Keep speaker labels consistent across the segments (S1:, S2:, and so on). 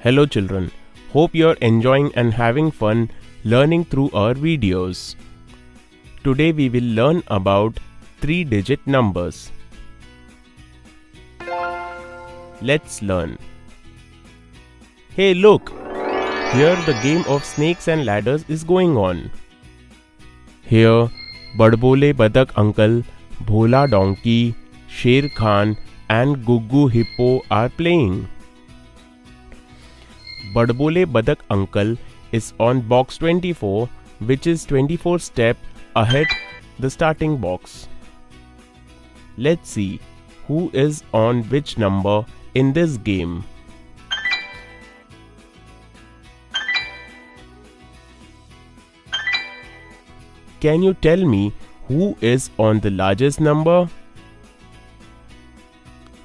S1: Hello children, hope you're enjoying and having fun learning through our videos. Today we will learn about 3-digit numbers. Let's learn. Hey look! Here the game of snakes and ladders is going on. Here Badbole Badak Uncle, Bhola Donkey, Sher Khan and Guggu Hippo are playing. Badbole Badak Uncle is on box 24, which is 24 steps ahead the starting box. Let's see who is on which number in this game. Can you tell me who is on the largest number?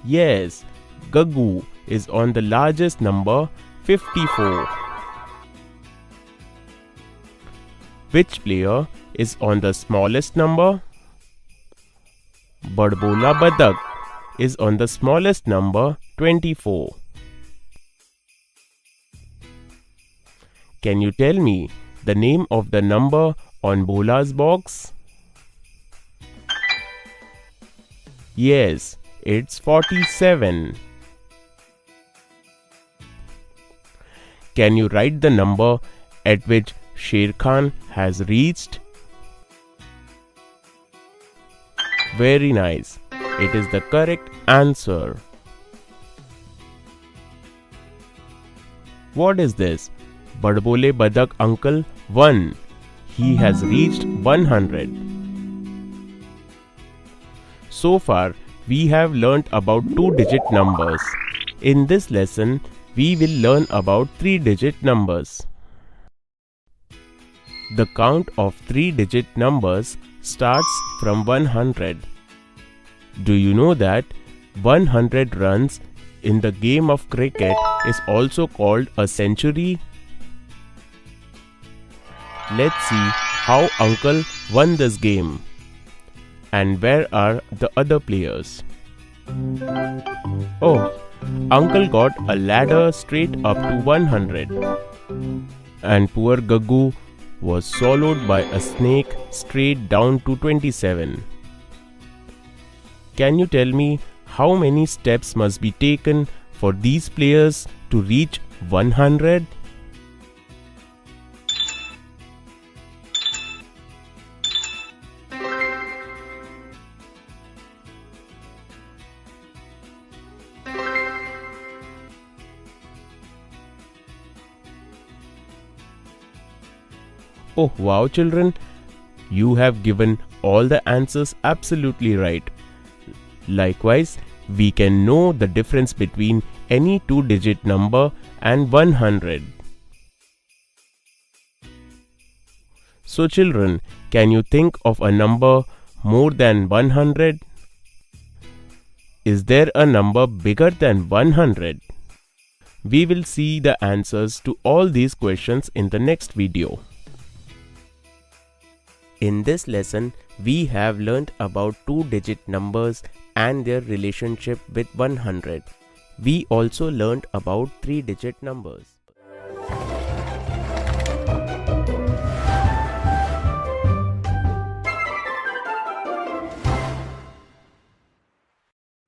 S1: Yes, Guggu is on the largest number, 54. Which player is on the smallest number? Badbola Badak is on the smallest number, 24. Can you tell me the name of the number on Bola's box? Yes, it's 47. Can you write the number at which Sher Khan has reached? Very nice. It is the correct answer. What is this? Badbole Badak Uncle won. He has reached 100. So far, we have learnt about 2-digit numbers. In this lesson, we will learn about 3-digit numbers. The count of 3-digit numbers starts from 100. Do you know that 100 runs in the game of cricket is also called a century? Let's see how Uncle won this game. And where are the other players? Oh, Uncle got a ladder straight up to 100. And poor Guggu was swallowed by a snake straight down to 27. Can you tell me how many steps must be taken for these players to reach 100? Oh wow children, you have given all the answers absolutely right. Likewise, we can know the difference between any 2-digit number and 100. So children, can you think of a number more than 100? Is there a number bigger than 100? We will see the answers to all these questions in the next video. In this lesson, we have learnt about 2-digit numbers and their relationship with 100. We also learnt about 3-digit numbers.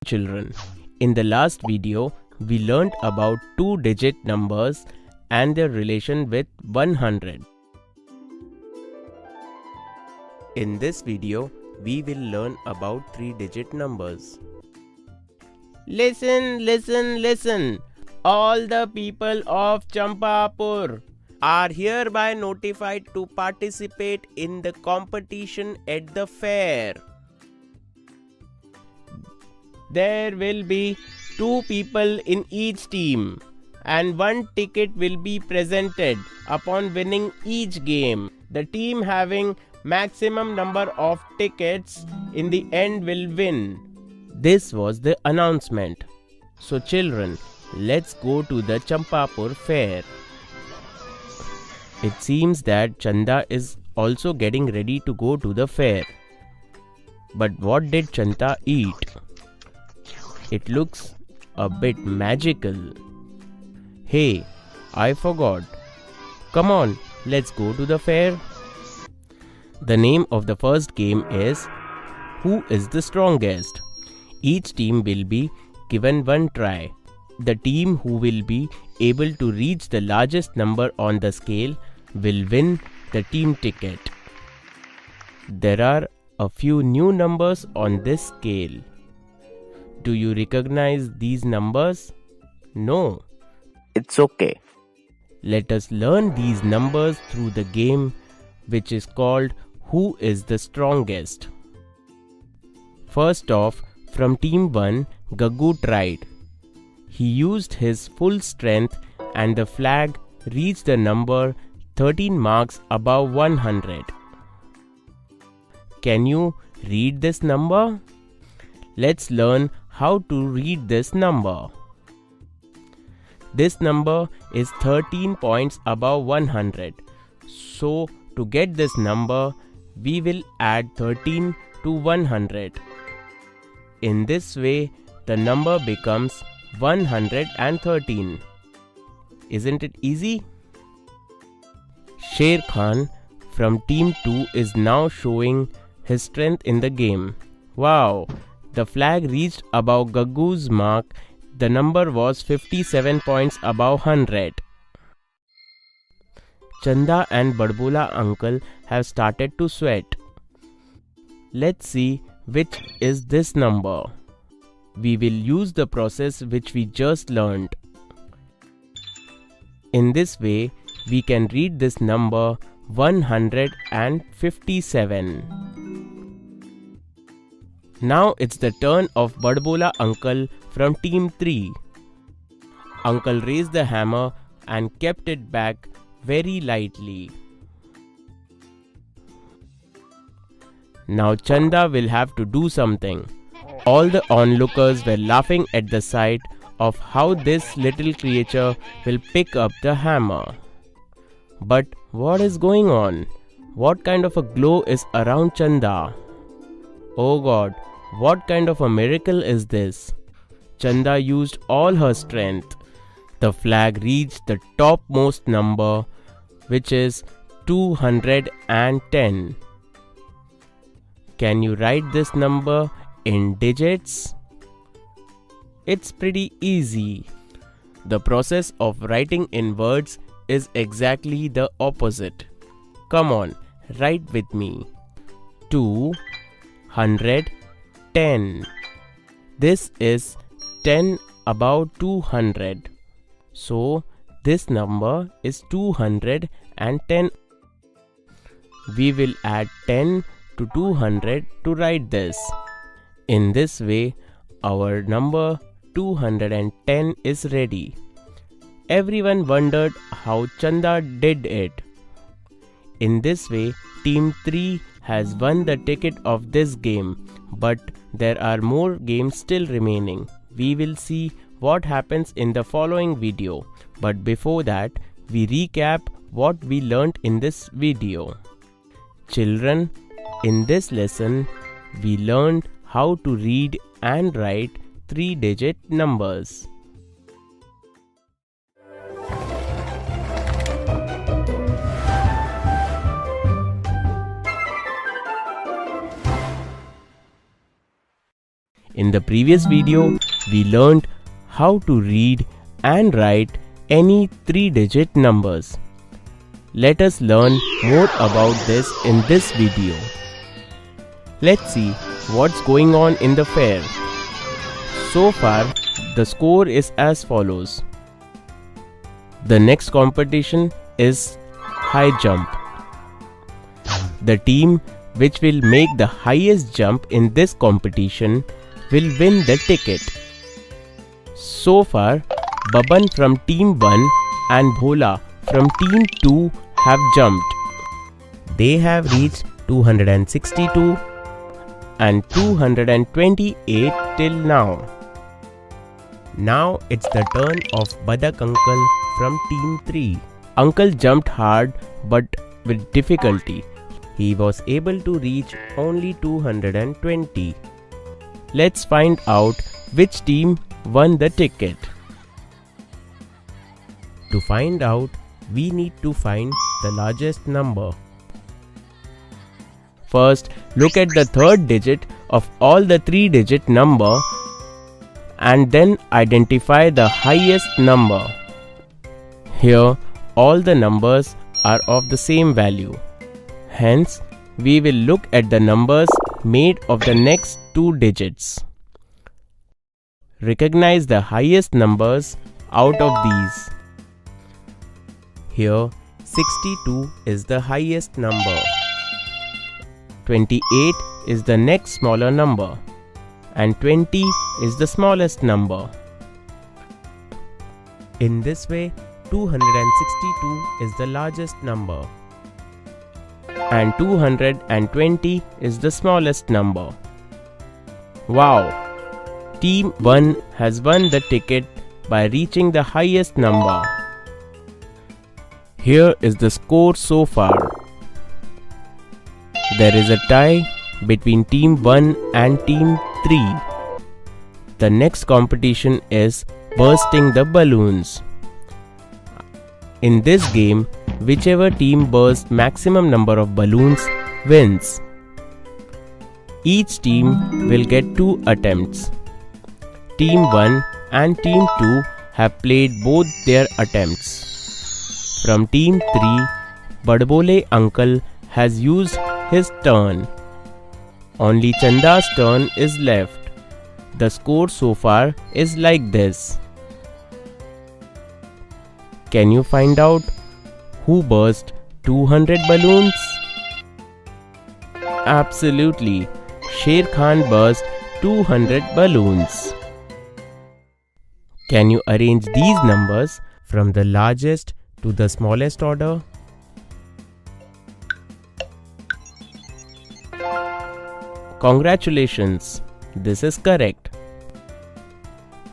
S1: Children, in the last video, we learnt about 2-digit numbers and their relation with 100. In this video, we will learn about 3-digit numbers. Listen, listen, listen! All the people of Champapur are hereby notified to participate in the competition at the fair. There will be 2 people in each team and 1 ticket will be presented upon winning each game. The team having maximum number of tickets in the end will win. This was the announcement. So children, let's go to the Champapur fair. It seems that Chanda is also getting ready to go to the fair. But what did Chanda eat? It looks a bit magical. Hey, I forgot. Come on, let's go to the fair. The name of the first game is Who is the Strongest? Each team will be given one try. The team who will be able to reach the largest number on the scale will win the team ticket. There are a few new numbers on this scale. Do you recognize these numbers? No.
S2: It's okay.
S1: Let us learn these numbers through the game which is called Who is the Strongest? First off, from team 1, Gaggu tried. He used his full strength and the flag reached the number 13 marks above 100. Can you read this number? Let's learn how to read this number. This number is 13 points above 100. So to get this number, we will add 13 to 100. In this way, the number becomes 113. Isn't it easy? Sher Khan from team 2 is now showing his strength in the game. Wow! The flag reached above Gaggu's mark. The number was 57 points above 100. Chanda and Badbola uncle have started to sweat. Let's see which is this number. We will use the process which we just learned. In this way, we can read this number 157. Now it's the turn of Badbola uncle from team 3. Uncle raised the hammer and kept it back very lightly. Now Chanda will have to do something. All the onlookers were laughing at the sight of how this little creature will pick up the hammer. But what is going on? What kind of a glow is around Chanda? Oh God, what kind of a miracle is this? Chanda used all her strength. The flag reached the topmost number, which is 210. Can you write this number in digits? It's pretty easy. The process of writing in words is exactly the opposite. Come on, write with me. 210. This is 10 above 200. So this number is 210. We will add 10 to 200 to write this. In this way, our number 210 is ready. Everyone wondered how Chanda did it. In this way, Team 3 has won the ticket of this game, but there are more games still remaining. We will see what happens in the following video. But before that, we recap what we learnt in this video. Children, in this lesson, we learned how to read and write 3-digit numbers. In the previous video, we learned how to read and write any 3-digit numbers. Let us learn more about this in this video. Let's see what's going on in the fair. So far, the score is as follows. The next competition is high jump. The team which will make the highest jump in this competition will win the ticket. So far, Baban from team 1 and Bhola from team 2 have jumped. They have reached 262 and 228 till now. Now it's the turn of Badak uncle from team 3. Uncle jumped hard but with difficulty. He was able to reach only 220. Let's find out which team won the ticket. To find out, we need to find the largest number. First, look at the third digit of all the 3-digit number and then identify the highest number. Here, all the numbers are of the same value. Hence, we will look at the numbers made of the next 2 digits. Recognize the highest numbers out of these. Here, 62 is the highest number. 28 is the next smaller number. And 20 is the smallest number. In this way, 262 is the largest number. And 220 is the smallest number. Wow! Team 1 has won the ticket by reaching the highest number. Here is the score so far. There is a tie between Team 1 and Team 3. The next competition is bursting the balloons. In this game, whichever team bursts maximum number of balloons wins. Each team will get 2 attempts. Team 1 and Team 2 have played both their attempts. From Team 3, Badbole uncle has used his turn. Only Chanda's turn is left. The score so far is like this. Can you find out who burst 200 balloons? Absolutely. Sher Khan burst 200 balloons. Can you arrange these numbers from the largest to the smallest order? Congratulations, this is correct.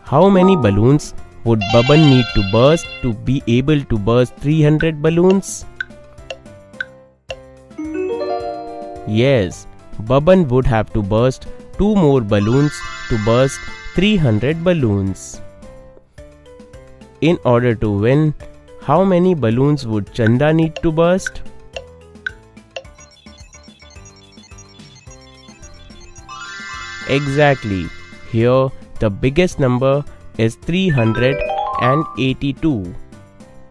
S1: How many balloons would Baban need to burst to be able to burst 300 balloons? Yes, Baban would have to burst 2 more balloons to burst 300 balloons. In order to win, how many balloons would Chanda need to burst? Exactly. Here, the biggest number is 382.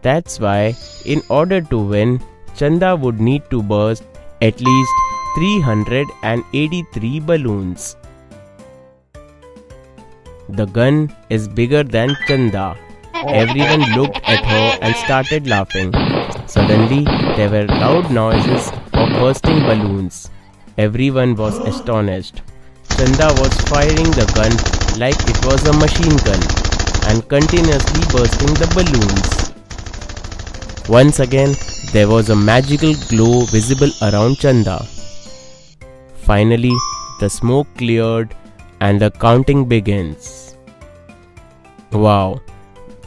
S1: That's why, in order to win, Chanda would need to burst at least 383 balloons. The gun is bigger than Chanda. Everyone looked at her and started laughing. Suddenly, there were loud noises of bursting balloons. Everyone was astonished. Chanda was firing the gun like it was a machine gun and continuously bursting the balloons. Once again, there was a magical glow visible around Chanda. Finally, the smoke cleared and the counting begins. Wow!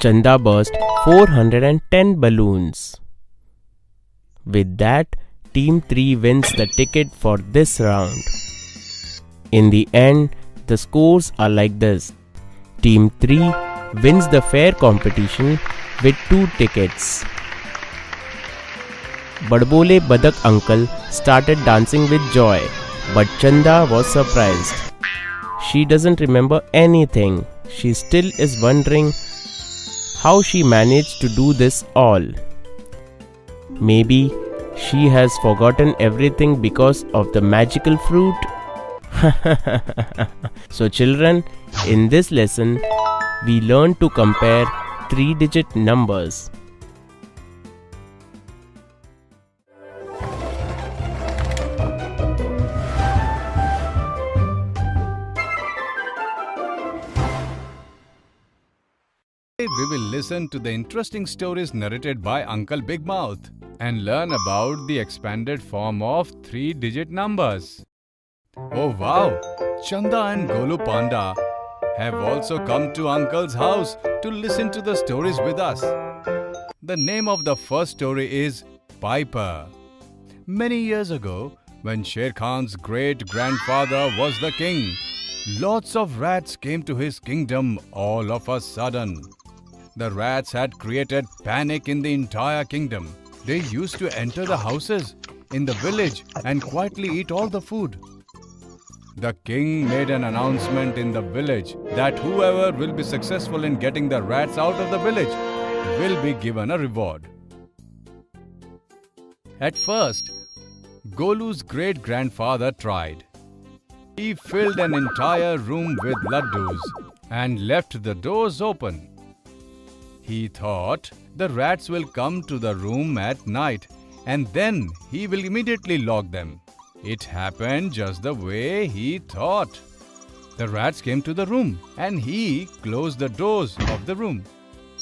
S1: Chanda burst 410 balloons. With that, Team 3 wins the ticket for this round. In the end, the scores are like this. Team 3 wins the fair competition with 2 tickets. Badbole Badak uncle started dancing with joy, but Chanda was surprised. She doesn't remember anything. She still is wondering how she managed to do this all. Maybe she has forgotten everything because of the magical fruit. So children, in this lesson, we learn to compare 3-digit numbers.
S2: We will listen to the interesting stories narrated by Uncle Big Mouth and learn about the expanded form of 3-digit numbers. Oh wow! Chanda and Golu Panda have also come to Uncle's house to listen to the stories with us. The name of the first story is Piper. Many years ago, when Sher Khan's great-grandfather was the king, lots of rats came to his kingdom all of a sudden. The rats had created panic in the entire kingdom. They used to enter the houses in the village and quietly eat all the food. The king made an announcement in the village that whoever will be successful in getting the rats out of the village will be given a reward. At first, Golu's great-grandfather tried. He filled an entire room with laddus and left the doors open. He thought the rats will come to the room at night and then he will immediately lock them. It happened just the way he thought. The rats came to the room and he closed the doors of the room.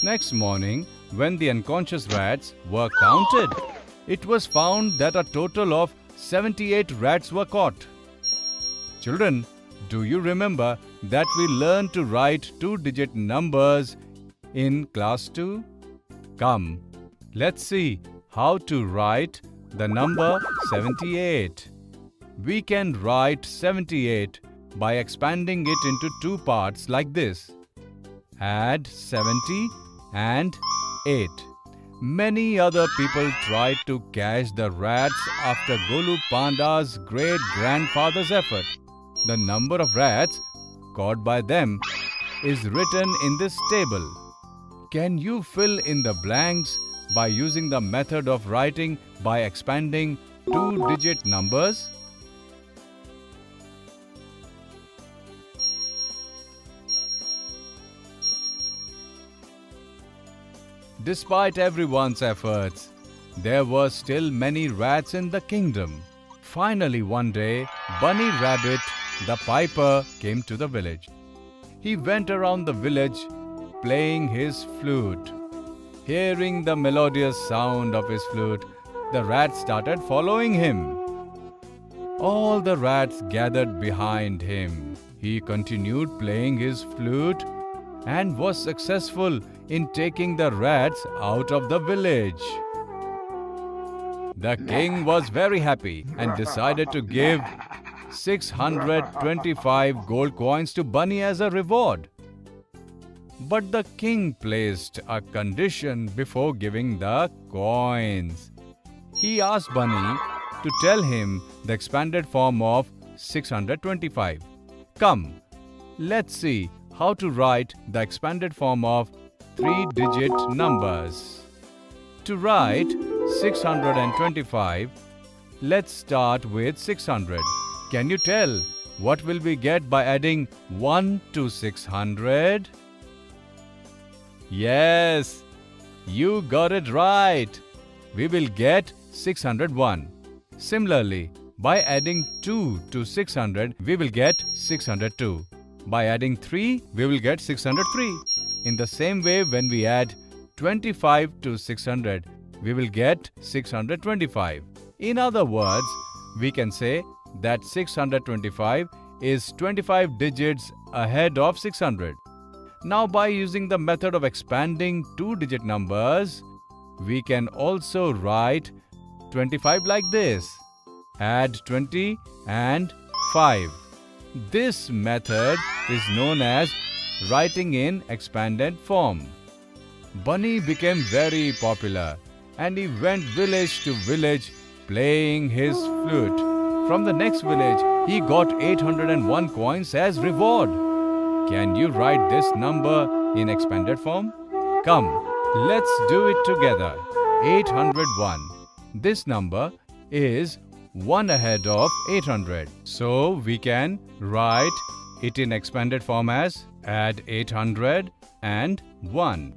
S2: Next morning, when the unconscious rats were counted, it was found that a total of 78 rats were caught. Children, do you remember that we learned to write two-digit numbers in class 2? Come, let's see how to write the number 78. We can write 78 by expanding it into two parts like this. Add 70 and 8. Many other people tried to catch the rats after Golu Panda's great-grandfather's effort. The number of rats caught by them is written in this table. Can you fill in the blanks by using the method of writing by expanding two-digit numbers? Despite everyone's efforts, there were still many rats in the kingdom. Finally, one day, Bunny Rabbit, the piper, came to the village. He went around the village playing his flute. Hearing the melodious sound of his flute, the rats started following him. All the rats gathered behind him. He continued playing his flute and was successful in taking the rats out of the village. The king was very happy and decided to give 625 gold coins to Bunny as a reward. But the king placed a condition before giving the coins. He asked Bunny to tell him the expanded form of 625. Come, let's see how to write the expanded form of three-digit numbers. To write 625, let's start with 600. Can you tell what will we get by adding 1 to 600? Yes, you got it right. We will get 601. Similarly, by adding 2 to 600, we will get 602. By adding 3, we will get 603. In the same way, when we add 25 to 600, we will get 625. In other words, we can say that 625 is 25 digits ahead of 600. Now, by using the method of expanding two-digit numbers, we can also write 25 like this. Add 20 and 5. This method is known as writing in expanded form. Bunny became very popular and he went village to village playing his flute. From the next village, he got 801 coins as reward. Can you write this number in expanded form? Come, let's do it together. 801. This number is 1 ahead of 800. So we can write it in expanded form as add 800 and 1.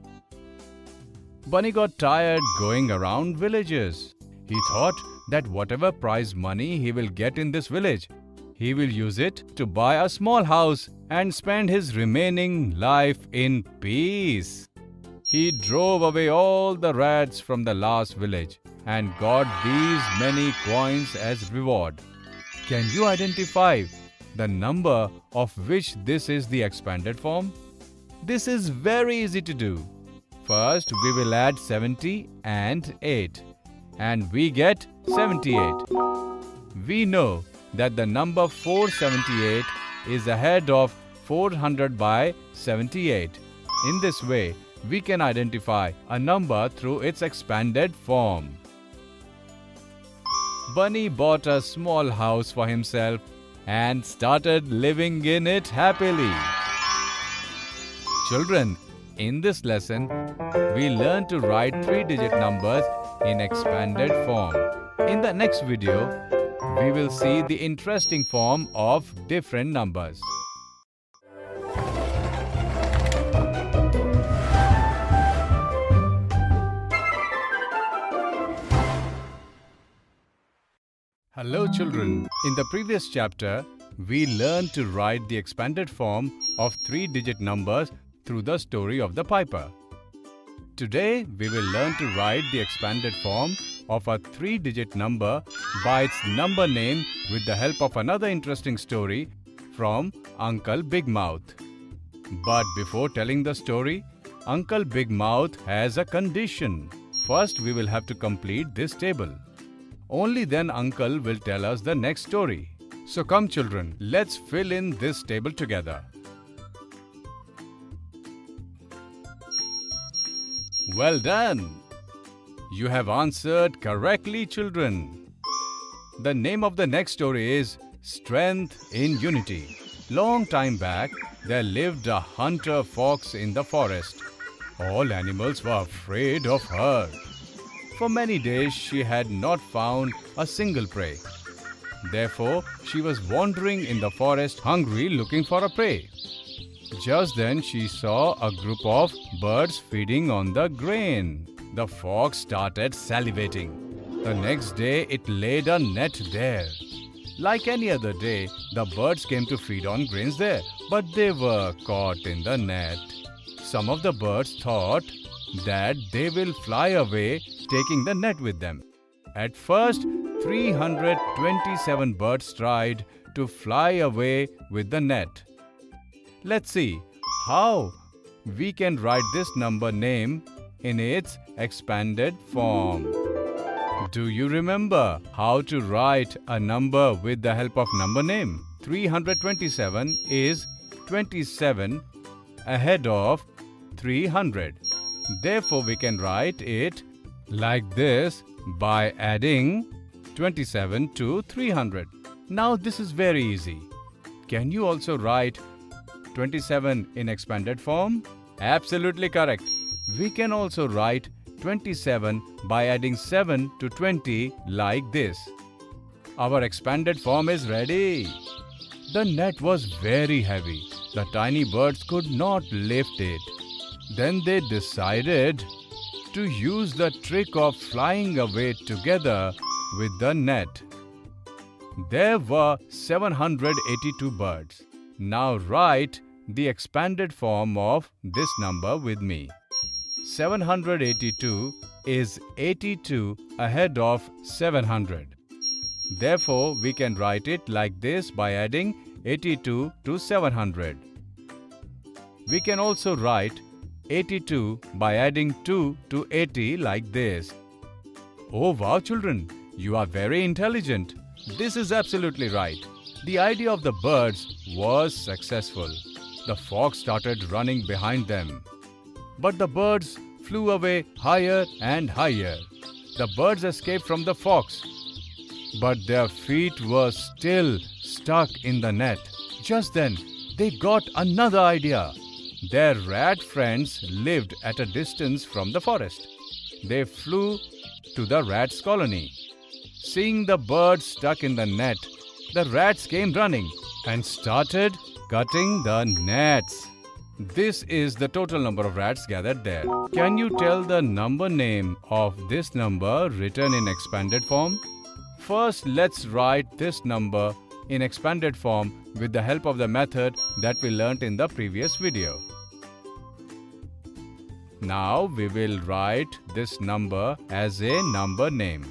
S2: Bunny got tired going around villages. He thought that whatever prize money he will get in this village, he will use it to buy a small house and spend his remaining life in peace. He drove away all the rats from the last village and got these many coins as reward. Can you identify the number of which this is the expanded form? This is very easy to do. First, we will add 70 and 8 and we get 78. We know that the number 478 is ahead of 400 by 78. In this way, we can identify a number through its expanded form. Bunny bought a small house for himself and started living in it happily. Children, in this lesson, we learn to write three-digit numbers in expanded form. In the next video, we will see the interesting form of different numbers. Hello children, in the previous chapter, we learned to write the expanded form of three-digit numbers through the story of the Piper. Today, we will learn to write the expanded form of a three-digit number by its number name with the help of another interesting story from Uncle Big Mouth. But before telling the story, Uncle Big Mouth has a condition. First, we will have to complete this table. Only then Uncle will tell us the next story. So come children, let's fill in this table together. Well done! You have answered correctly, children. The name of the next story is Strength in Unity. Long time back, there lived a hunter fox in the forest. All animals were afraid of her. For many days, she had not found a single prey. Therefore, she was wandering in the forest hungry, looking for a prey. Just then, she saw a group of birds feeding on the grain. The fox started salivating. The next day, it laid a net there. Like any other day, the birds came to feed on grains there, but they were caught in the net. Some of the birds thought that they will fly away, taking the net with them. At first, 327 birds tried to fly away with the net. Let's see how we can write this number name in its expanded form. Do you remember how to write a number with the help of number name? 327 is 27 ahead of 300. Therefore, we can write it like this by adding 27 to 300. Now, this is very easy. Can you also write 27 in expanded form? Absolutely correct. We can also write 27 by adding 7 to 20 like this. Our expanded form is ready. The net was very heavy. The tiny birds could not lift it. Then they decided to use the trick of flying away together with the net. There were 782 birds. Now write the expanded form of this number with me. 782 is 82 ahead of 700. Therefore, we can write it like this by adding 82 to 700. We can also write 82 by adding 2 to 80 like this. Oh wow children, you are very intelligent. This is absolutely right. The idea of the birds was successful. The fox started running behind them. But the birds flew away higher and higher. The birds escaped from the fox. But their feet were still stuck in the net. Just then, they got another idea. Their rat friends lived at a distance from the forest. They flew to the rats' colony. Seeing the birds stuck in the net, the rats came running and started cutting the nets. This is the total number of rats gathered there. Can you tell the number name of this number written in expanded form? First, let's write this number in expanded form with the help of the method that we learnt in the previous video. Now we will write this number as a number name.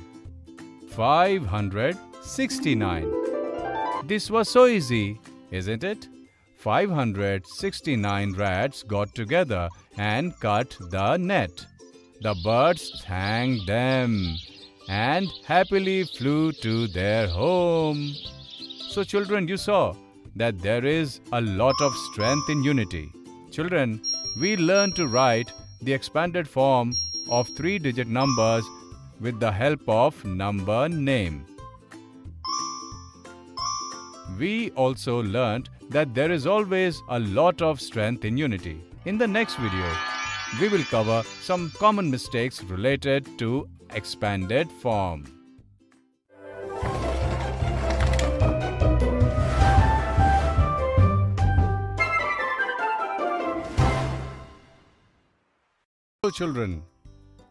S2: 569. This was so easy, isn't it? 569 rats got together and cut the net. The birds thanked them and happily flew to their home. So children, you saw that there is a lot of strength in unity. Children, we learn to write the expanded form of 3-digit numbers with the help of number name. We also learnt that there is always a lot of strength in unity. In the next video, we will cover some common mistakes related to expanded form. Hello children,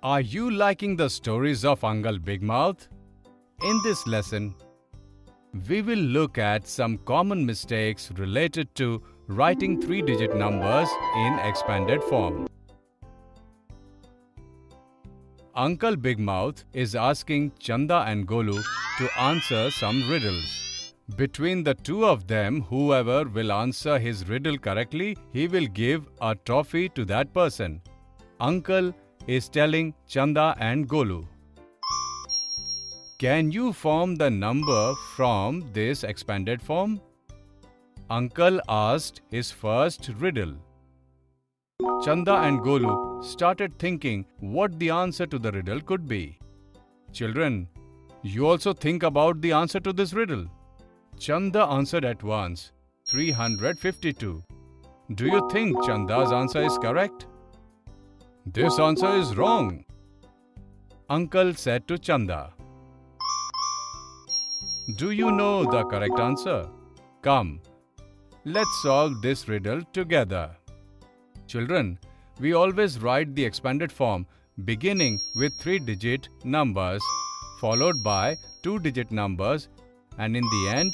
S2: are you liking the stories of Uncle Big Mouth? In this lesson, we will look at some common mistakes related to writing 3-digit numbers in expanded form. Uncle Big Mouth is asking Chanda and Golu to answer some riddles. Between the two of them, whoever will answer his riddle correctly, he will give a trophy to that person. Uncle is telling Chanda and Golu, can you form the number from this expanded form? Uncle asked his first riddle. Chanda and Golu started thinking what the answer to the riddle could be. Children, you also think about the answer to this riddle. Chanda answered at once, 352. Do you think Chanda's answer is correct? This answer is wrong. Uncle said to Chanda, do you know the correct answer? Come, let's solve this riddle together. Children, we always write the expanded form beginning with 3-digit numbers followed by 2-digit numbers, and in the end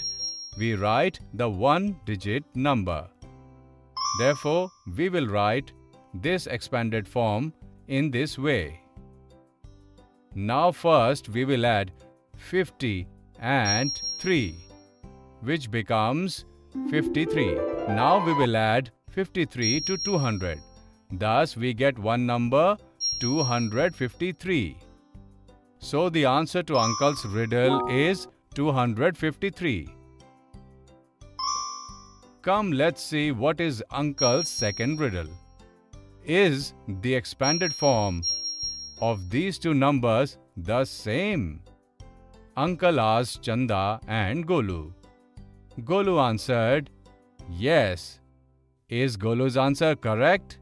S2: we write the 1-digit number. Therefore, we will write this expanded form in this way. Now first we will add 50 and 3, which becomes 53. Now we will add 53 to 200. Thus we get one number, 253. So the answer to Uncle's riddle is 253. Come, let's see what is Uncle's second riddle. Is the expanded form of these two numbers the same? Uncle asked Chanda and Golu. Golu answered, yes. Is Golu's answer correct?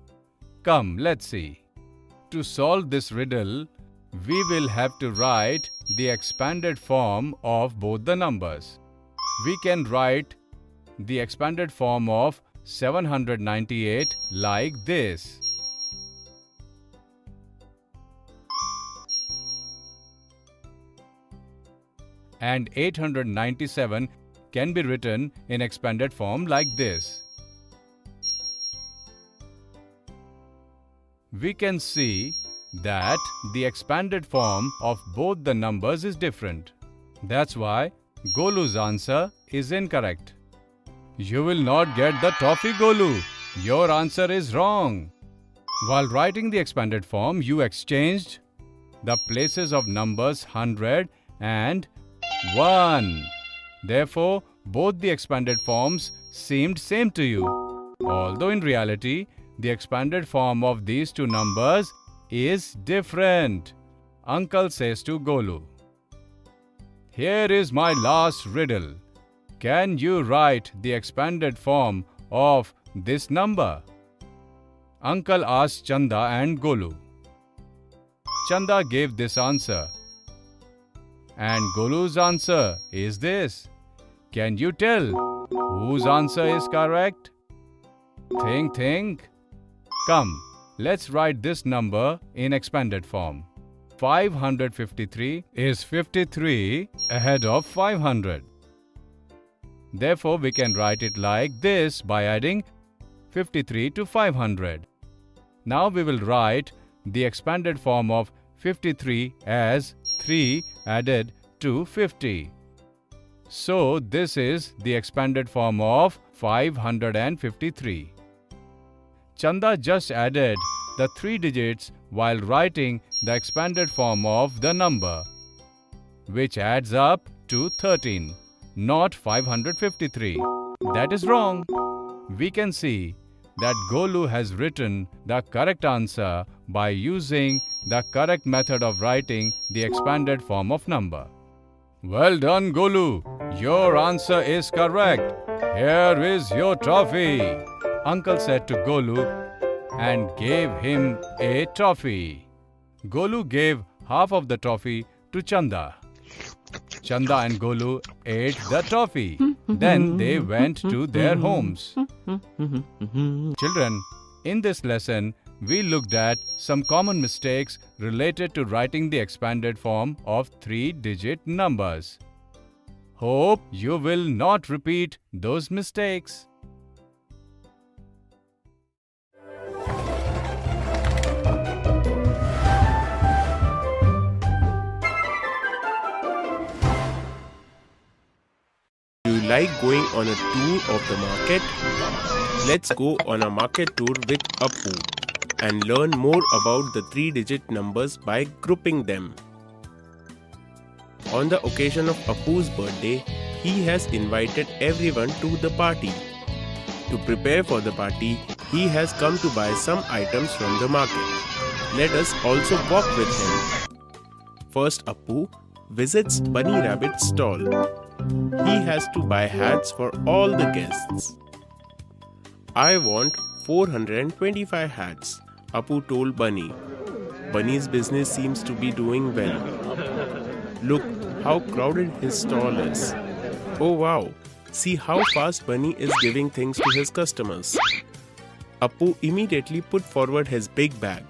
S2: Come, let's see. To solve this riddle, we will have to write the expanded form of both the numbers. We can write the expanded form of 798 like this. And 897 can be written in expanded form like this. We can see that the expanded form of both the numbers is different. That's why Golu's answer is incorrect. You will not get the toffee, Golu. Your answer is wrong. While writing the expanded form, you exchanged the places of numbers 100 and 1. Therefore, both the expanded forms seemed same to you. Although in reality, the expanded form of these two numbers is different. Uncle says to Golu, here is my last riddle. Can you write the expanded form of this number? Uncle asked Chanda and Golu. Chanda gave this answer. And Golu's answer is this. Can you tell whose answer is correct? Think. Come, let's write this number in expanded form. 553 is 53 ahead of 500. Therefore, we can write it like this by adding 53 to 500. Now we will write the expanded form of 53 as 3 added to 50. So, this is the expanded form of 553. Chanda just added the 3 digits while writing the expanded form of the number, which adds up to 13, not 553. That is wrong. We can see that Golu has written the correct answer by using the correct method of writing the expanded form of number. Well done, Golu. Your answer is correct. Here is your trophy, Uncle said to Golu and gave him a trophy. Golu gave half of the trophy to Chanda. Chanda and Golu ate the trophy. Then they went to their homes. Children, in this lesson, we looked at some common mistakes related to writing the expanded form of 3-digit numbers. Hope you will not repeat those mistakes.
S1: Do you like going on a tour of the market? Let's go on a market tour with Appu and learn more about the 3-digit numbers by grouping them. On the occasion of Appu's birthday, he has invited everyone to the party. To prepare for the party, he has come to buy some items from the market. Let us also walk with him. First, Appu visits Bunny Rabbit's stall. He has to buy hats for all the guests. I want 425 hats, Appu told Bunny. Bunny's business seems to be doing well. Look how crowded his stall is. Oh wow, see how fast Bunny is giving things to his customers. Appu immediately put forward his big bag.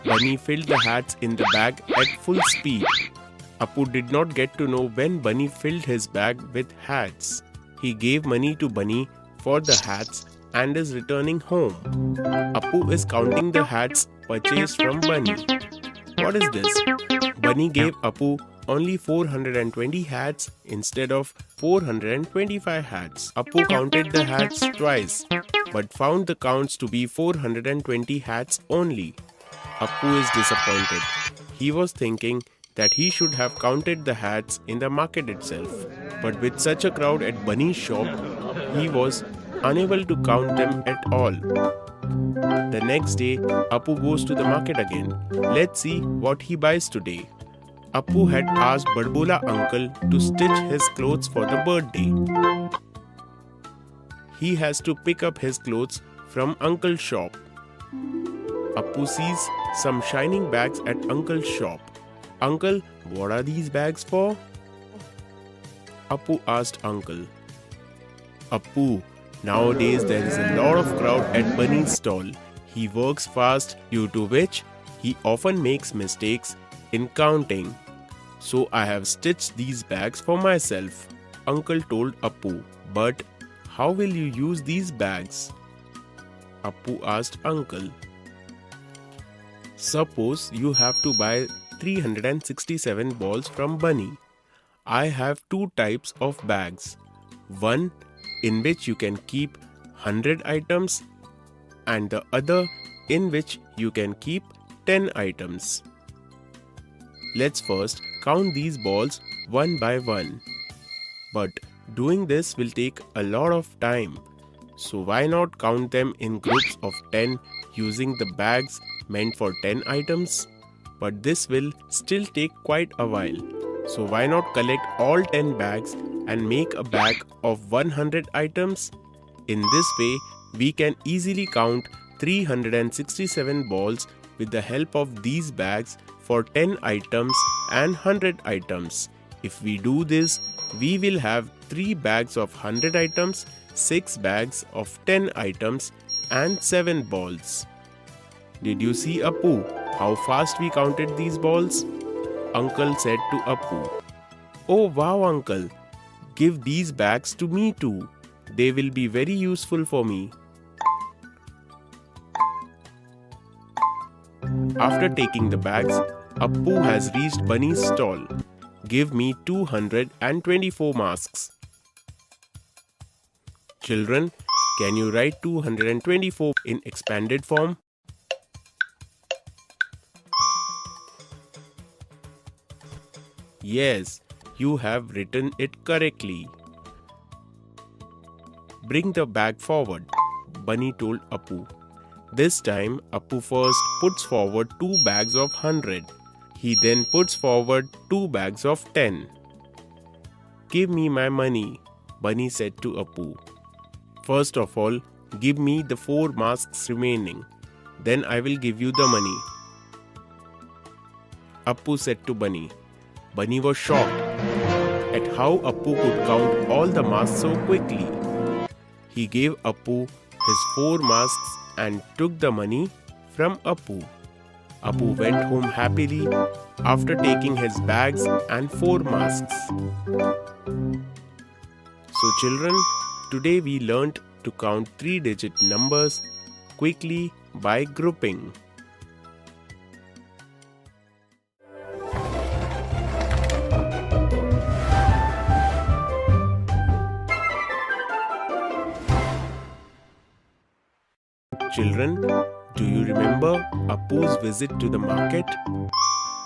S1: Bunny filled the hats in the bag at full speed. Appu did not get to know when Bunny filled his bag with hats. He gave money to Bunny for the hats and is returning home. Appu is counting the hats purchased from Bunny. What is this? Bunny gave Appu only 420 hats instead of 425 hats. Appu counted the hats twice, but found the counts to be 420 hats only. Appu is disappointed. He was thinking that he should have counted the hats in the market itself. But with such a crowd at Bunny's shop, he was unable to count them at all. The next day, Appu goes to the market again. Let's see what he buys today. Appu had asked Badbola uncle to stitch his clothes for the birthday. He has to pick up his clothes from uncle's shop. Appu sees some shining bags at uncle's shop. Uncle, what are these bags for? Appu asked uncle. Appu, nowadays there is a lot of crowd at Bunny's stall. He works fast, due to which he often makes mistakes in counting. So I have stitched these bags for myself, uncle told Appu. But how will you use these bags? Appu asked uncle. Suppose you have to buy 367 balls from Bunny. I have two types of bags. One in which you can keep 100 items and the other in which you can keep 10 items. Let's first count these balls one by one. But doing this will take a lot of time. So why not count them in groups of 10 using the bags meant for 10 items? But this will still take quite a while. So why not collect all 10 bags and make a bag of 100 items? In this way, we can easily count 367 balls with the help of these bags for 10 items and 100 items. If we do this, we will have 3 bags of 100 items, 6 bags of 10 items and 7 balls. Did you see, Appu, how fast we counted these balls? Uncle said to Appu. Oh wow, uncle. Give these bags to me too. They will be very useful for me. After taking the bags, Appu has reached Bunny's stall. Give me 224 masks. Children, can you write 224 in expanded form? Yes, you have written it correctly. Bring the bag forward. Bunny told Appu. This time, Appu first puts forward 2 bags of 100. He then puts forward 2 bags of 10. Give me my money, Bunny said to Appu. First of all, give me the 4 masks remaining. Then I will give you the money, Appu said to Bunny. Bunny was shocked at how Appu could count all the masks so quickly. He gave Appu his 4 masks and took the money from Appu. Appu went home happily after taking his bags and 4 masks. So children, today we learnt to count 3-digit numbers quickly by grouping. Children, do you remember Appu's visit to the market?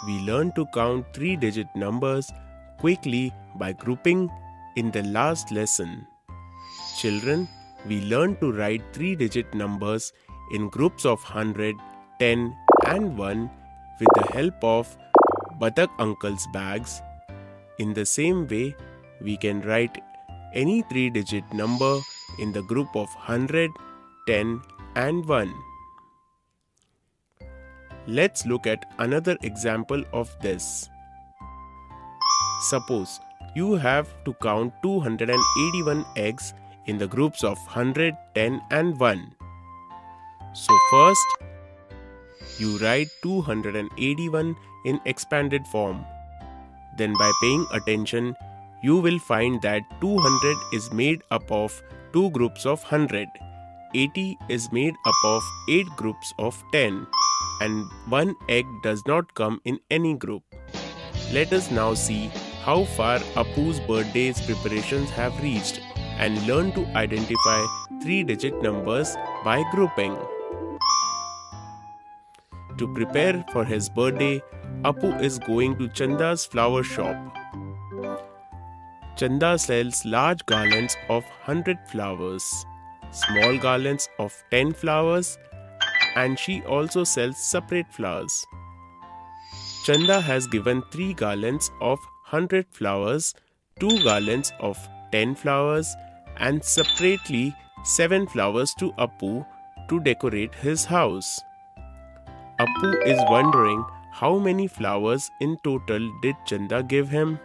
S1: We learned to count 3-digit numbers quickly by grouping in the last lesson. Children, we learned to write 3-digit numbers in groups of 100, 10 and 1 with the help of Batak Uncle's bags. In the same way, we can write any 3-digit number in the group of 100, 10 and 1. Let's look at another example of this. Suppose you have to count 281 eggs in the groups of 100, 10 and 1. So first, you write 281 in expanded form. Then by paying attention, you will find that 200 is made up of 2 groups of 100. 80 is made up of 8 groups of 10 and 1 egg does not come in any group. Let us now see how far Appu's birthday's preparations have reached and learn to identify 3-digit numbers by grouping. To prepare for his birthday, Appu is going to Chanda's flower shop. Chanda sells large garlands of 100 flowers, small garlands of 10 flowers, and she also sells separate flowers. Chanda has given 3 garlands of 100 flowers, 2 garlands of 10 flowers, and separately 7 flowers to Appu to decorate his house. Appu is wondering how many flowers in total did Chanda give him.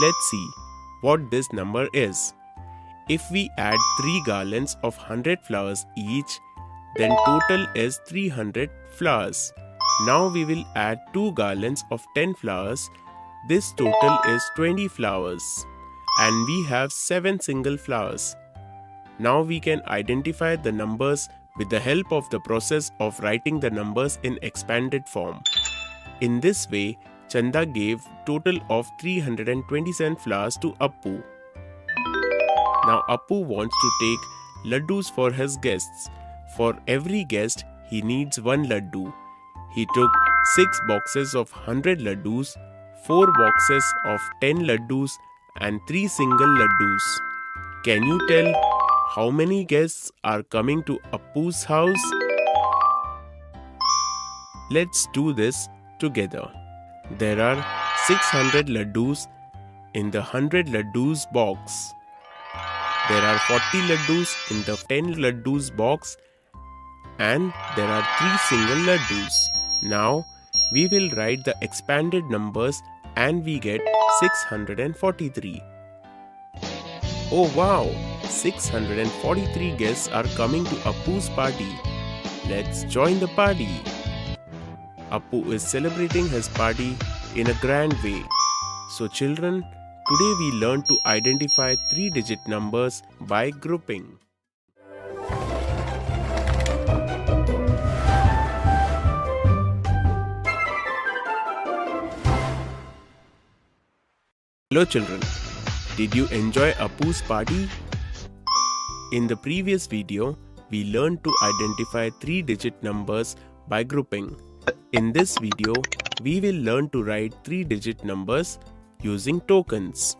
S1: Let's see what this number is. If we add 3 garlands of 100 flowers each, then total is 300 flowers. Now we will add 2 garlands of 10 flowers. This total is 20 flowers. And we have 7 single flowers. Now we can identify the numbers with the help of the process of writing the numbers in expanded form. In this way, Chanda gave total of 327 flowers to Appu. Now Appu wants to take laddus for his guests. For every guest, he needs 1 laddu. He took 6 boxes of 100 laddus, 4 boxes of 10 laddus and 3 single laddus. Can you tell how many guests are coming to Appu's house? Let's do this together. There are 600 laddus in the 100 laddus box. There are 40 laddus in the 10 laddus box and there are 3 single laddus. Now we will write the expanded numbers and we get 643. Oh wow! 643 guests are coming to Appu's party. Let's join the party. Appu is celebrating his party in a grand way. So children, today we learned to identify 3-digit numbers by grouping. Hello children, did you enjoy Appu's party? In the previous video, we learned to identify 3-digit numbers by grouping. In this video, we will learn to write 3-digit numbers using tokens.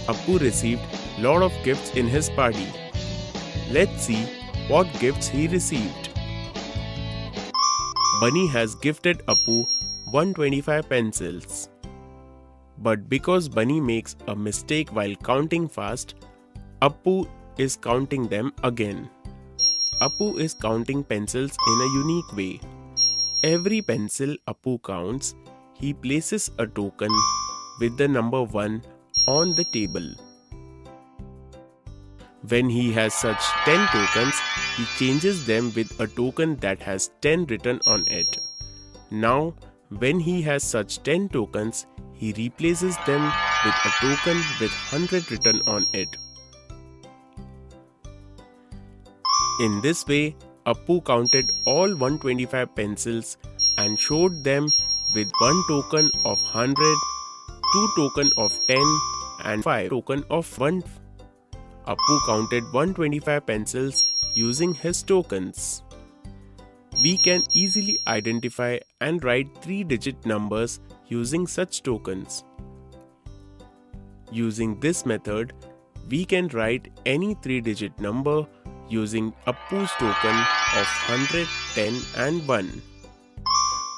S1: Appu received lot of gifts in his party. Let's see what gifts he received. Bunny has gifted Appu 125 pencils. But because Bunny makes a mistake while counting fast, Appu is counting them again. Appu is counting pencils in a unique way. Every pencil Appu counts, he places a token with the number 1 on the table. When he has such 10 tokens, he changes them with a token that has 10 written on it. Now, when he has such 10 tokens, he replaces them with a token with 100 written on it. In this way, Appu counted all 125 pencils and showed them with 1 token of 100, 2 token of 10 and 5 token of 1. Appu counted 125 pencils using his tokens. We can easily identify and write 3-digit numbers using such tokens. Using this method, we can write any 3-digit number using Appu's token of 100, 10 and 1.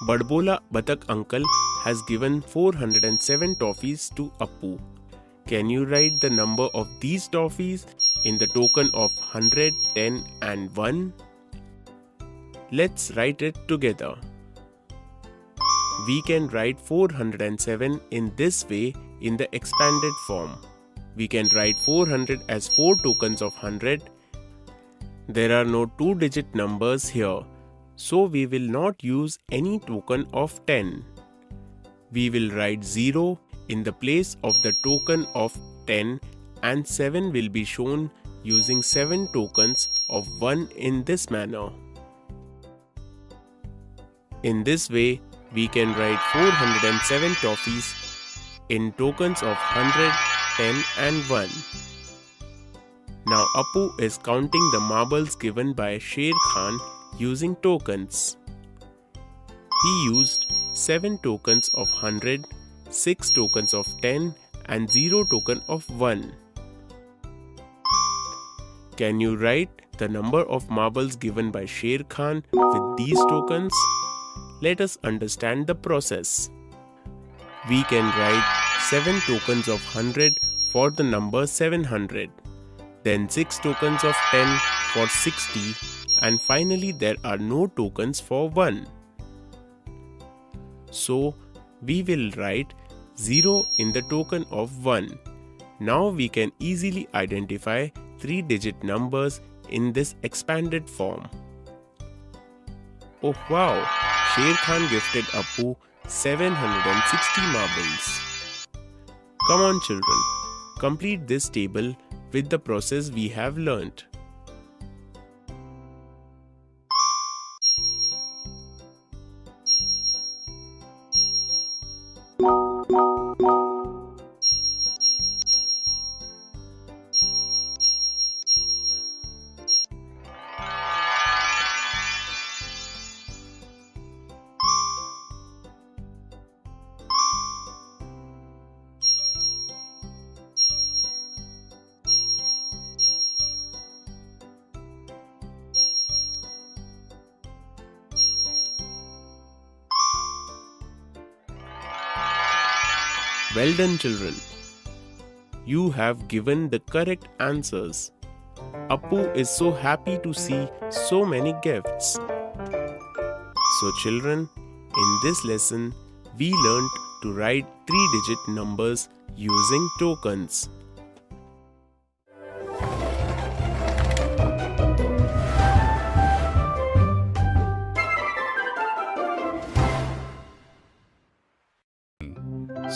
S1: Badbola Batak uncle has given 407 toffees to Appu. Can you write the number of these toffees in the token of 100, 10 and 1? Let's write it together. We can write 407 in this way in the expanded form. We can write 400 as 4 tokens of 100. There are no 2-digit numbers here, so we will not use any token of 10. We will write 0 in the place of the token of 10 and 7 will be shown using 7 tokens of 1 in this manner. In this way, we can write 407 toffees in tokens of 100, 10 and 1. Now Appu is counting the marbles given by Sher Khan using tokens. He used 7 tokens of 100, 6 tokens of 10 and 0 token of 1. Can you write the number of marbles given by Sher Khan with these tokens? Let us understand the process. We can write 7 tokens of 100 for the number 700, then 6 tokens of 10 for 60 and finally there are no tokens for 1. So we will write 0 in the token of 1. Now we can easily identify 3-digit numbers in this expanded form. Oh wow! Sher Khan gifted Appu 760 marbles. Come on children, complete this table with the process we have learnt. Well done children. You have given the correct answers. Appu is so happy to see so many gifts. So children, in this lesson, we learnt to write 3-digit numbers using tokens.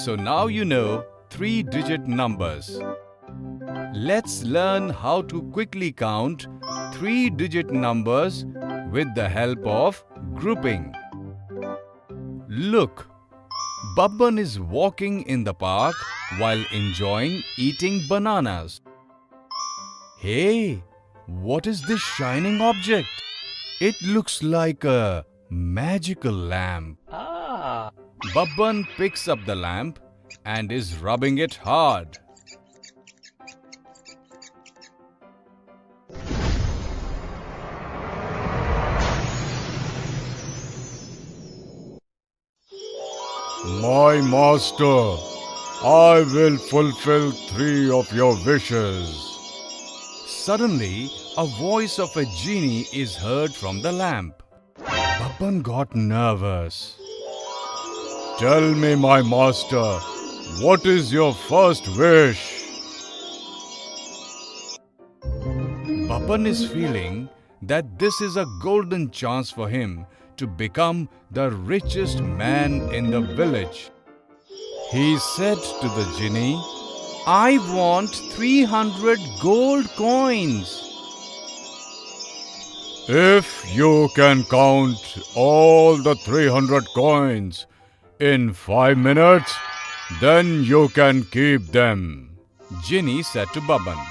S2: So now you know 3-digit numbers. Let's learn how to quickly count 3-digit numbers with the help of grouping. Look, Babban is walking in the park while enjoying eating bananas. Hey, what is this shining object? It looks like a magical lamp. Babban picks up the lamp and is rubbing it hard. My master, I will fulfill 3 of your wishes. Suddenly, a voice of a genie is heard from the lamp. Babban got nervous. Tell me, my master, what is your first wish? Babban is feeling that this is a golden chance for him to become the richest man in the village. He said to the genie, I want 300 gold coins. If you can count all the 300 coins in 5 minutes, then you can keep them, Genie said to Babban.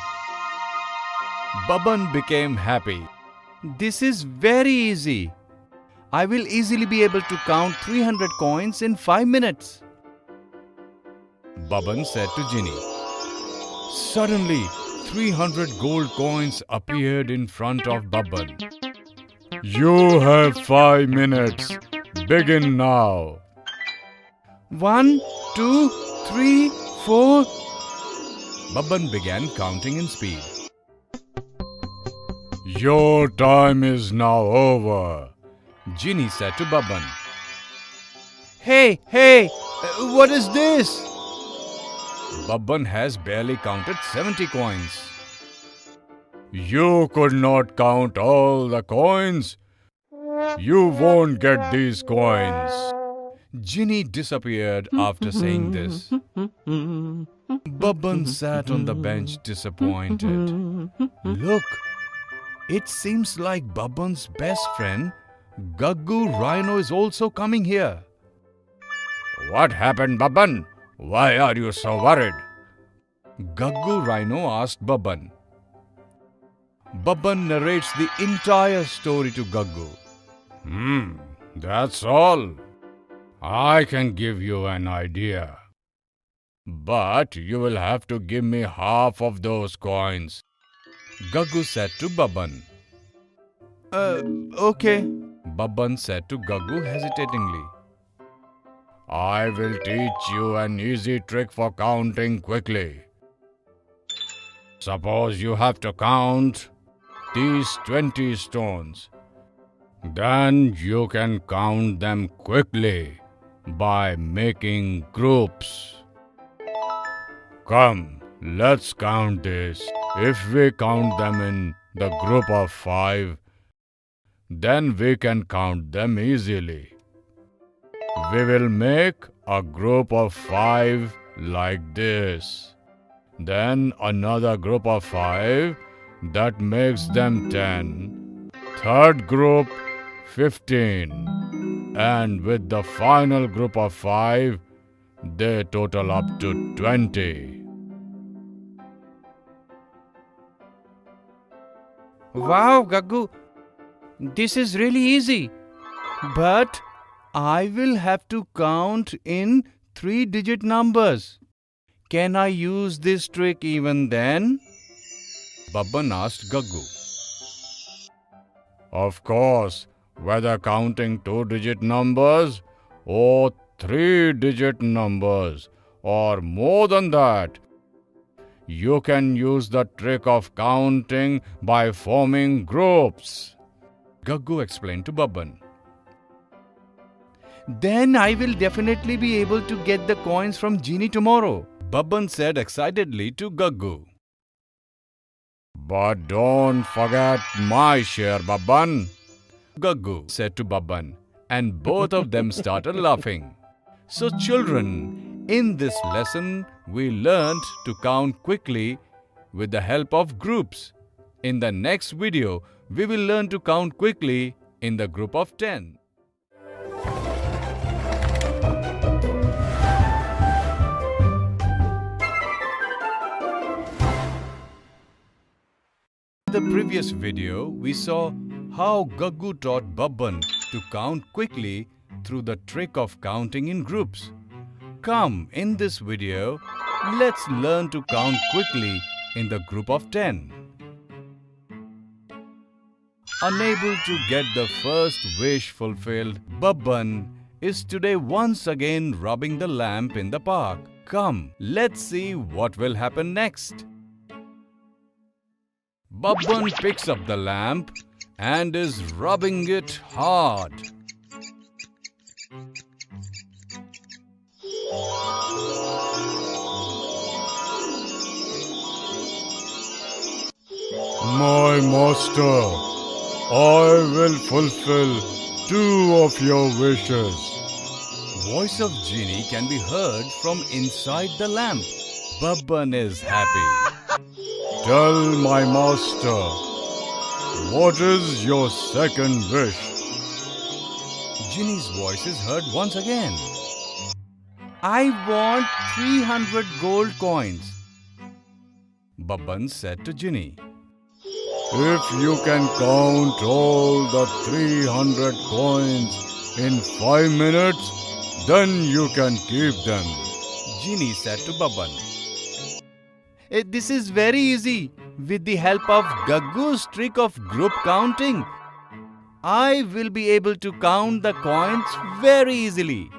S2: Babban became happy. This is very easy. I will easily be able to count 300 coins in 5 minutes. Babban said to Genie. Suddenly, 300 gold coins appeared in front of Babban. You have 5 minutes. Begin now. 1, 2, 3, 4. Babban began counting in speed. Your time is now over, Genie said to Babban. Hey, what is this? Babban has barely counted 70 coins. You could not count all the coins. You won't get these coins. Genie disappeared after saying this. Babban sat on the bench disappointed. Look, it seems like Babban's best friend, Gaggu Rhino, is also coming here. What happened, Babban? Why are you so worried? Gaggu Rhino asked Babban. Babban narrates the entire story to Gaggu. That's all. I can give you an idea. But you will have to give me half of those coins, Gaggu said to Babban. Okay, Babban said to Gaggu hesitatingly. I will teach you an easy trick for counting quickly. Suppose you have to count these 20 stones. Then you can count them quickly by making groups. Come, let's count this. If we count them in the group of 5, then we can count them easily. We will make a group of 5 like this. Then another group of 5 that makes them 10. Third group 15. And with the final group of 5, they total up to 20. Wow, Gaggu, this is really easy. But I will have to count in 3-digit numbers. Can I use this trick even then? Babban asked Gaggu. Of course, whether counting 2-digit numbers or 3-digit numbers or more than that, you can use the trick of counting by forming groups, Gaggu explained to Babban. Then I will definitely be able to get the coins from Genie tomorrow, Babban said excitedly to Gaggu. But don't forget my share, Babban, Gaggu said to Babban, and both of them started laughing. So children, in this lesson, we learned to count quickly with the help of groups. In the next video, we will learn to count quickly in the group of 10. In the previous video, we saw how Gaggu taught Babban to count quickly through the trick of counting in groups. Come, in this video, let's learn to count quickly in the group of 10. Unable to get the first wish fulfilled, Babban is today once again rubbing the lamp in the park. Come, let's see what will happen next. Babban picks up the lamp and is rubbing it hard.
S3: My master, I will fulfill 2 of your wishes.
S2: Voice of genie can be heard from inside the lamp. Babban is happy.
S3: Tell my master, what is your second wish?
S2: Genie's voice is heard once again. I want 300 gold coins. Babban said to Genie.
S3: If you can count all the 300 coins in 5 minutes, then you can keep them.
S2: Genie said to Babban. This is very easy. With the help of Gaggu's trick of group counting, I will be able to count the coins very easily.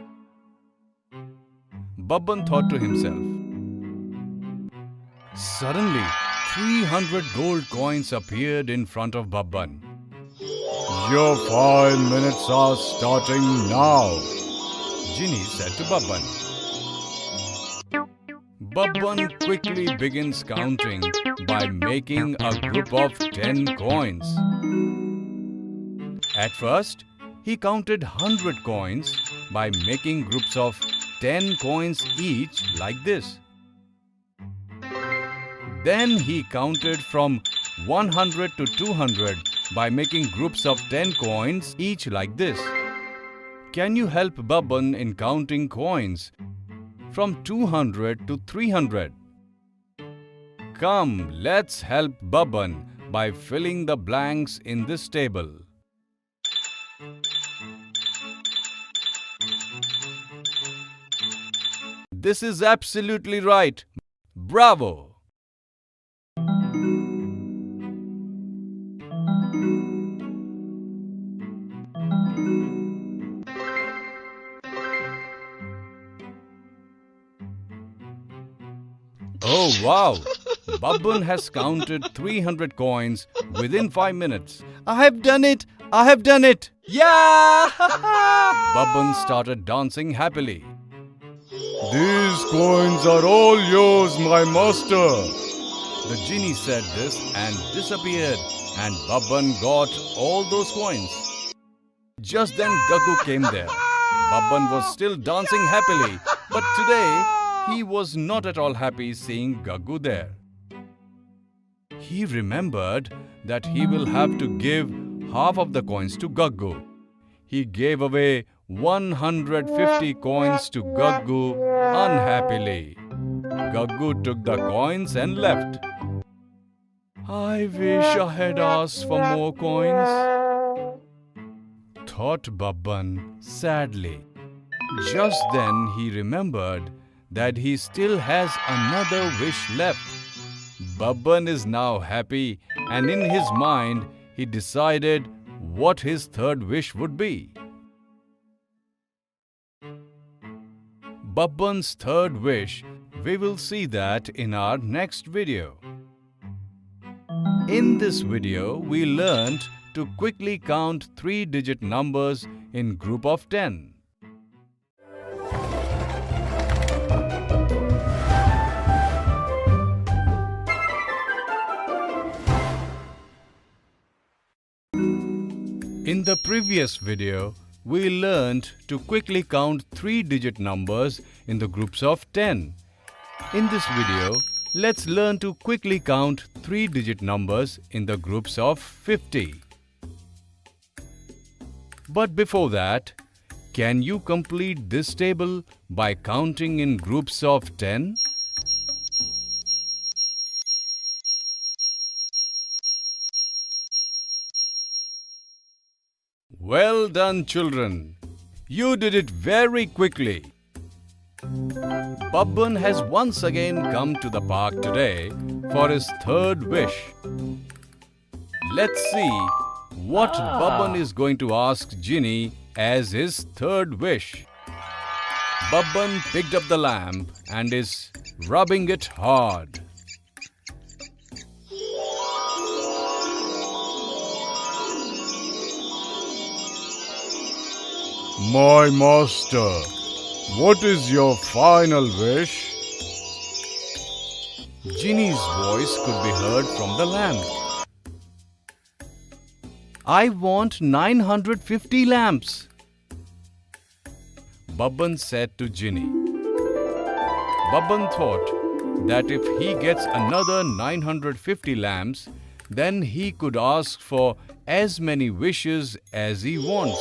S2: Babban thought to himself. Suddenly, 300 gold coins appeared in front of Babban.
S3: Your 5 minutes are starting now.
S2: Genie said to Babban. Babban quickly begins counting by making a group of 10 coins. At first, he counted 100 coins by making groups of 10 coins each like this. Then he counted from 100 to 200 by making groups of 10 coins each like this. Can you help Babban in counting coins from 200 to 300? Come, let's help Babban by filling the blanks in this table. This is absolutely right. Bravo! Oh wow! Babban has counted 300 coins within 5 minutes. I have done it! I have done it! Yeah! Babban started dancing happily.
S3: These coins are all yours, my master.
S2: The genie said this and disappeared, and Babban got all those coins. Just then Gaggu came there. Babban was still dancing happily, but today he was not at all happy seeing Gaggu there. He remembered that he will have to give half of the coins to Gaggu. He gave away 150 coins to Gaggu unhappily. Gaggu took the coins and left. I wish I had asked for more coins, thought Babban sadly. Just then he remembered that he still has another wish left. Babban is now happy, and in his mind he decided what his third wish would be. Babban's third wish, we will see that in our next video. In this video, we learned to quickly count 3-digit numbers in group of 10. In the previous video, we learned to quickly count 3-digit numbers in the groups of 10. In this video, let's learn to quickly count 3-digit numbers in the groups of 50. But before that, can you complete this table by counting in groups of 10? Well done, children. You did it very quickly. Babban has once again come to the park today for his third wish. Let's see what Babban is going to ask Genie as his third wish. Babban picked up the lamp and is rubbing it hard.
S3: My master, what is your final wish?
S2: Genie's voice could be heard from the lamp. I want 950 lamps, Babban said to Genie. Babban thought that if he gets another 950 lamps, then he could ask for as many wishes as he wants.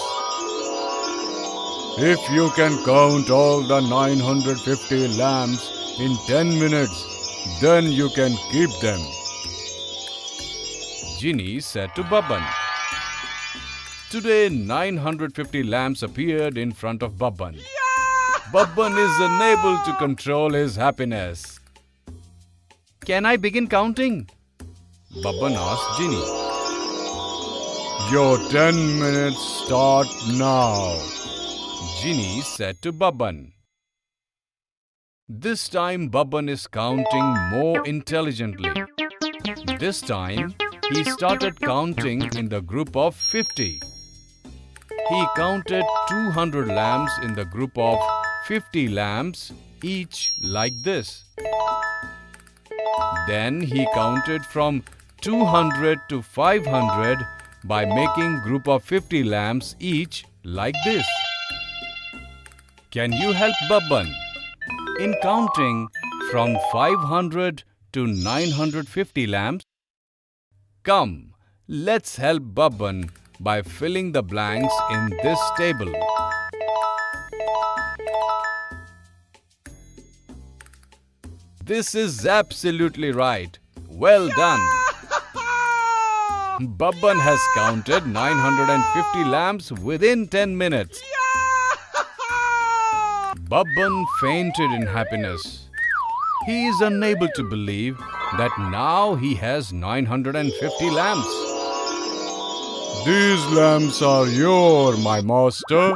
S3: If you can count all the 950 lamps in 10 minutes, then you can keep them.
S2: Genie said to Babban. Today 950 lamps appeared in front of Babban. Babban is unable to control his happiness. Can I begin counting? Babban asked Genie.
S3: Your 10 minutes start now.
S2: Genie said to Babban. This time Babban is counting more intelligently. This time he started counting in the group of 50. He counted 200 lamps in the group of 50 lamps, each like this. Then he counted from 200 to 500 by making group of 50 lamps each like this. Can you help Babban in counting from 500 to 950 lamps? Come, let's help Babban by filling the blanks in this table. This is absolutely right. Well done. Babban has counted 950 lamps within 10 minutes. Babban fainted in happiness. He is unable to believe that now he has 950 lamps.
S3: These lamps are yours, my master.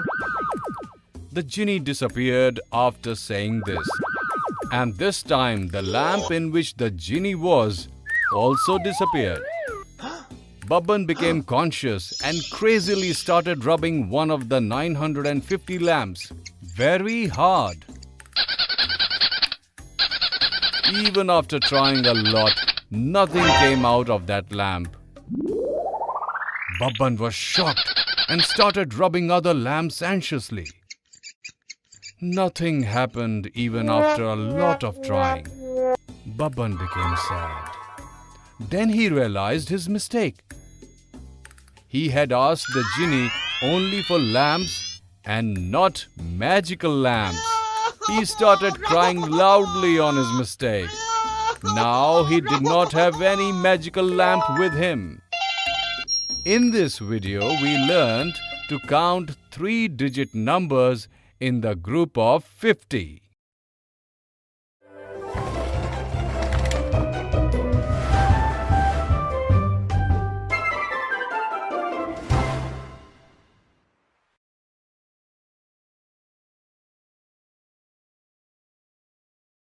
S2: The genie disappeared after saying this. And this time the lamp in which the genie was also disappeared. Babban became conscious and crazily started rubbing one of the 950 lamps very hard. Even after trying a lot, nothing came out of that lamp. Babban was shocked and started rubbing other lamps anxiously. Nothing happened even after a lot of trying. Babban became sad. Then he realized his mistake. He had asked the genie only for lamps and not magical lamps. He started crying loudly on his mistake. Now he did not have any magical lamp with him. In this video, we learned to count 3-digit numbers in the group of 50.